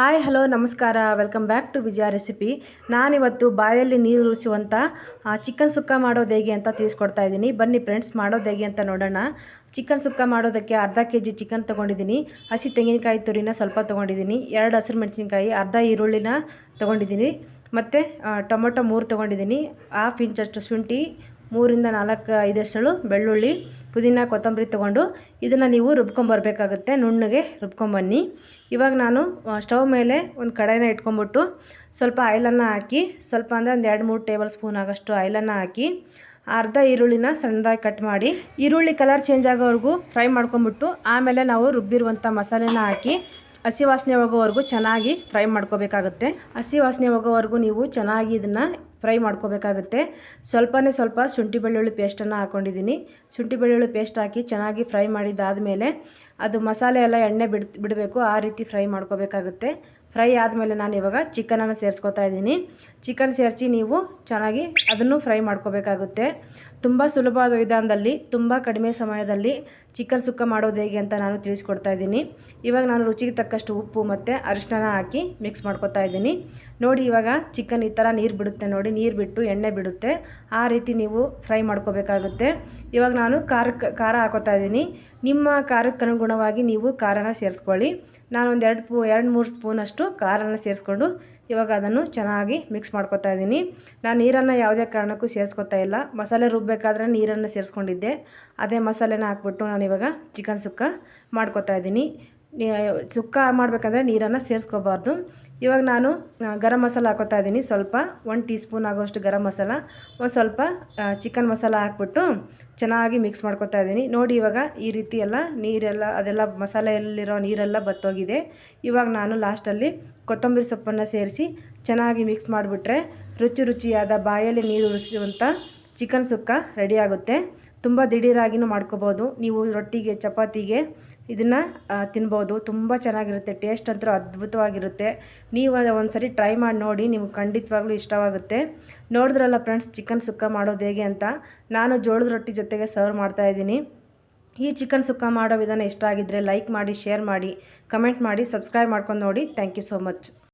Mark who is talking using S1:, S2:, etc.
S1: Hi hello ನಮಸ್ಕಾರ, welcome back to Vijaya recipe. ನಾನಿವತ್ತು ಬಾಯಲ್ಲಿ ನೀರು ಉರಿಸುವಂಥ ಚಿಕನ್ ಸುಕ್ಕ ಮಾಡೋದು ಹೇಗೆ ಅಂತ ತಿಳಿಸ್ಕೊಡ್ತಾ ಇದ್ದೀನಿ. ಬನ್ನಿ ಫ್ರೆಂಡ್ಸ್, ಮಾಡೋದು ಹೇಗೆ ಅಂತ ನೋಡೋಣ. ಚಿಕನ್ ಸುಕ್ಕ ಮಾಡೋದಕ್ಕೆ ಅರ್ಧ kg ಚಿಕನ್ ತೊಗೊಂಡಿದ್ದೀನಿ. ಹಸಿ ತೆಂಗಿನಕಾಯಿ ತುರಿನ ಸ್ವಲ್ಪ ತೊಗೊಂಡಿದ್ದೀನಿ. 2 ಹಸಿರು ಮೆಣಸಿನ್ಕಾಯಿ, ಅರ್ಧ ಈರುಳ್ಳಿನ ತೊಗೊಂಡಿದ್ದೀನಿ. ಮತ್ತು ಟೊಮೊಟೊ 3 ತೊಗೊಂಡಿದ್ದೀನಿ. 1/2 ಇಂಚಷ್ಟು ಶುಂಠಿ, 3 ಇಂದ 4 5 ಎಸಳು ಬೆಳ್ಳುಳ್ಳಿ, ಪುದೀನ, ಕೊತ್ತಂಬರಿ ತೊಗೊಂಡು ಇದನ್ನು ನೀವು ರುಬ್ಕೊಂಬರ್ಬೇಕಾಗುತ್ತೆ. ನುಣ್ಣಗೆ ರುಬ್ಕೊಂಬನ್ನಿ. ಇವಾಗ ನಾನು ಸ್ಟವ್ ಮೇಲೆ ಒಂದು ಕಡಾಯಿನ ಇಟ್ಕೊಂಬಿಟ್ಟು ಸ್ವಲ್ಪ ಆಯಿಲನ್ನು ಹಾಕಿ, ಸ್ವಲ್ಪ ಅಂದರೆ ಒಂದು 2-3 ಟೇಬಲ್ ಸ್ಪೂನ್ ಆಗೋಷ್ಟು ಆಯಿಲನ್ನು ಹಾಕಿ, ಅರ್ಧ ಈರುಳ್ಳಿನ ಸಣ್ಣದಾಗಿ ಕಟ್ ಮಾಡಿ ಈರುಳ್ಳಿ ಕಲರ್ ಚೇಂಜ್ ಆಗೋವರೆಗೂ ಫ್ರೈ ಮಾಡ್ಕೊಂಬಿಟ್ಟು ಆಮೇಲೆ ನಾವು ರುಬ್ಬಿರುವಂಥ ಮಸಾಲೆನ ಹಾಕಿ ಹಸಿ ವಾಸನೆ ಹೋಗೋವರೆಗೂ ಚೆನ್ನಾಗಿ ಫ್ರೈ ಮಾಡ್ಕೋಬೇಕಾಗುತ್ತೆ. ಹಸಿ ವಾಸನೆ ಹೋಗೋವರೆಗೂ ನೀವು ಚೆನ್ನಾಗಿ ಇದನ್ನು ಫ್ರೈ ಮಾಡ್ಕೋಬೇಕಾಗುತ್ತೆ. ಸ್ವಲ್ಪ ಶುಂಠಿ ಬೆಳ್ಳುಳ್ಳಿ ಪೇಸ್ಟನ್ನು ಹಾಕ್ಕೊಂಡಿದ್ದೀನಿ. ಶುಂಠಿ ಬೆಳ್ಳುಳ್ಳಿ ಪೇಸ್ಟ್ ಹಾಕಿ ಚೆನ್ನಾಗಿ ಫ್ರೈ ಮಾಡಿದ್ದಾದಮೇಲೆ ಅದು ಮಸಾಲೆ ಎಲ್ಲ ಎಣ್ಣೆ ಬಿಡಬೇಕು, ಆ ರೀತಿ ಫ್ರೈ ಮಾಡ್ಕೋಬೇಕಾಗುತ್ತೆ. ಫ್ರೈ ಆದಮೇಲೆ ನಾನು ಇವಾಗ ಚಿಕನನ್ನು ಸೇರಿಸ್ಕೊತಾ ಇದ್ದೀನಿ. ಚಿಕನ್ ಸೇರಿಸಿ ನೀವು ಚೆನ್ನಾಗಿ ಅದನ್ನು ಫ್ರೈ ಮಾಡ್ಕೋಬೇಕಾಗುತ್ತೆ. ತುಂಬ ಸುಲಭವಾದ ವಿಧಾನದಲ್ಲಿ ತುಂಬ ಕಡಿಮೆ ಸಮಯದಲ್ಲಿ ಚಿಕನ್ ಸುಕ್ಕ ಮಾಡೋದು ಹೇಗೆ ಅಂತ ನಾನು ತಿಳಿಸ್ಕೊಡ್ತಾ ಇದ್ದೀನಿ. ಇವಾಗ ನಾನು ರುಚಿಗೆ ತಕ್ಕಷ್ಟು ಉಪ್ಪು ಮತ್ತು ಅರಿಶಿನ ಹಾಕಿ ಮಿಕ್ಸ್ ಮಾಡ್ಕೊತಾ ಇದ್ದೀನಿ. ನೋಡಿ, ಇವಾಗ ಚಿಕನ್ ಈ ಥರ ನೀರು ಬಿಡುತ್ತೆ ನೋಡಿ, ನೀರು ಬಿಟ್ಟು ಎಣ್ಣೆ ಬಿಡುತ್ತೆ, ಆ ರೀತಿ ನೀವು ಫ್ರೈ ಮಾಡ್ಕೋಬೇಕಾಗುತ್ತೆ. ಇವಾಗ ನಾನು ಖಾರ ಹಾಕೋತಾ ಇದ್ದೀನಿ. ನಿಮ್ಮ ಖಾರಕ್ಕೆ ಅನುಗುಣವಾಗಿ ನೀವು ಖಾರನ ಸೇರಿಸ್ಕೊಳ್ಳಿ. ನಾನೊಂದು 2-3 ಸ್ಪೂನಷ್ಟು ಖಾರನ ಸೇರಿಸ್ಕೊಂಡು ಇವಾಗ ಅದನ್ನು ಚೆನ್ನಾಗಿ ಮಿಕ್ಸ್ ಮಾಡ್ಕೊತಾ ಇದ್ದೀನಿ. ನಾನು ನೀರನ್ನು ಯಾವುದೇ ಕಾರಣಕ್ಕೂ ಸೇರಿಸ್ಕೊತಾ ಇಲ್ಲ. ಮಸಾಲೆ ರುಬ್ಬಬೇಕಾದ್ರೆ ನೀರನ್ನು ಸೇರಿಸ್ಕೊಂಡಿದ್ದೆ, ಅದೇ ಮಸಾಲೆನ ಹಾಕ್ಬಿಟ್ಟು ನಾನು ಇವಾಗ ಚಿಕನ್ ಸುಕ್ಕ ಮಾಡ್ಕೊತಾ ಇದ್ದೀನಿ. ಸುಕ್ಕ ಮಾಡಬೇಕಂದ್ರೆ ನೀರನ್ನು ಸೇರಿಸ್ಕೋಬಾರ್ದು. ಇವಾಗ ನಾನು ಗರಂ ಮಸಾಲ ಹಾಕೋತಾ ಇದ್ದೀನಿ. ಸ್ವಲ್ಪ 1 ಟೀ ಸ್ಪೂನ್ ಆಗೋಷ್ಟು ಗರಂ ಮಸಾಲ, ಒಂದು ಸ್ವಲ್ಪ ಚಿಕನ್ ಮಸಾಲ ಹಾಕ್ಬಿಟ್ಟು ಚೆನ್ನಾಗಿ ಮಿಕ್ಸ್ ಮಾಡ್ಕೊತಾ ಇದ್ದೀನಿ. ನೋಡಿ, ಇವಾಗ ಈ ರೀತಿ ಎಲ್ಲ ನೀರೆಲ್ಲ ಅದೆಲ್ಲ ಮಸಾಲೆಯಲ್ಲಿರೋ ನೀರೆಲ್ಲ ಬತ್ತೋಗಿದೆ. ಇವಾಗ ನಾನು ಲಾಸ್ಟಲ್ಲಿ ಕೊತ್ತಂಬರಿ ಸೊಪ್ಪನ್ನು ಸೇರಿಸಿ ಚೆನ್ನಾಗಿ ಮಿಕ್ಸ್ ಮಾಡಿಬಿಟ್ರೆ ರುಚಿಯಾದ ಬಾಯಲ್ಲಿ ನೀರು ಉರಿಸುವಂಥ ಚಿಕನ್ ಸುಕ್ಕ ರೆಡಿ ಆಗುತ್ತೆ. ತುಂಬ ದಿಢೀರಾಗಿನೂ ಮಾಡ್ಕೋಬೋದು. ನೀವು ರೊಟ್ಟಿಗೆ, ಚಪಾತಿಗೆ ಇದನ್ನು ತಿನ್ಬೋದು. ತುಂಬ ಚೆನ್ನಾಗಿರುತ್ತೆ. ಟೇಸ್ಟ್ ಅಂತೂ ಅದ್ಭುತವಾಗಿರುತ್ತೆ. ನೀವು ಒಂದು ಸರಿ ಟ್ರೈ ಮಾಡಿ ನೋಡಿ, ನಿಮ್ಗೆ ಖಂಡಿತವಾಗ್ಲೂ ಇಷ್ಟವಾಗುತ್ತೆ. ನೋಡಿದ್ರಲ್ಲ ಫ್ರೆಂಡ್ಸ್, ಚಿಕನ್ ಸುಕ್ಕ ಮಾಡೋದು ಹೇಗೆ ಅಂತ. ನಾನು ಜೋಳದ ರೊಟ್ಟಿ ಜೊತೆಗೆ ಸರ್ವ್ ಮಾಡ್ತಾಯಿದ್ದೀನಿ. ಈ ಚಿಕನ್ ಸುಕ್ಕ ಮಾಡೋ ವಿಧಾನ ಇಷ್ಟ ಆಗಿದ್ದರೆ ಲೈಕ್ ಮಾಡಿ, ಶೇರ್ ಮಾಡಿ, ಕಮೆಂಟ್ ಮಾಡಿ, ಸಬ್ಸ್ಕ್ರೈಬ್ ಮಾಡ್ಕೊಂಡು ನೋಡಿ. Thank you so much.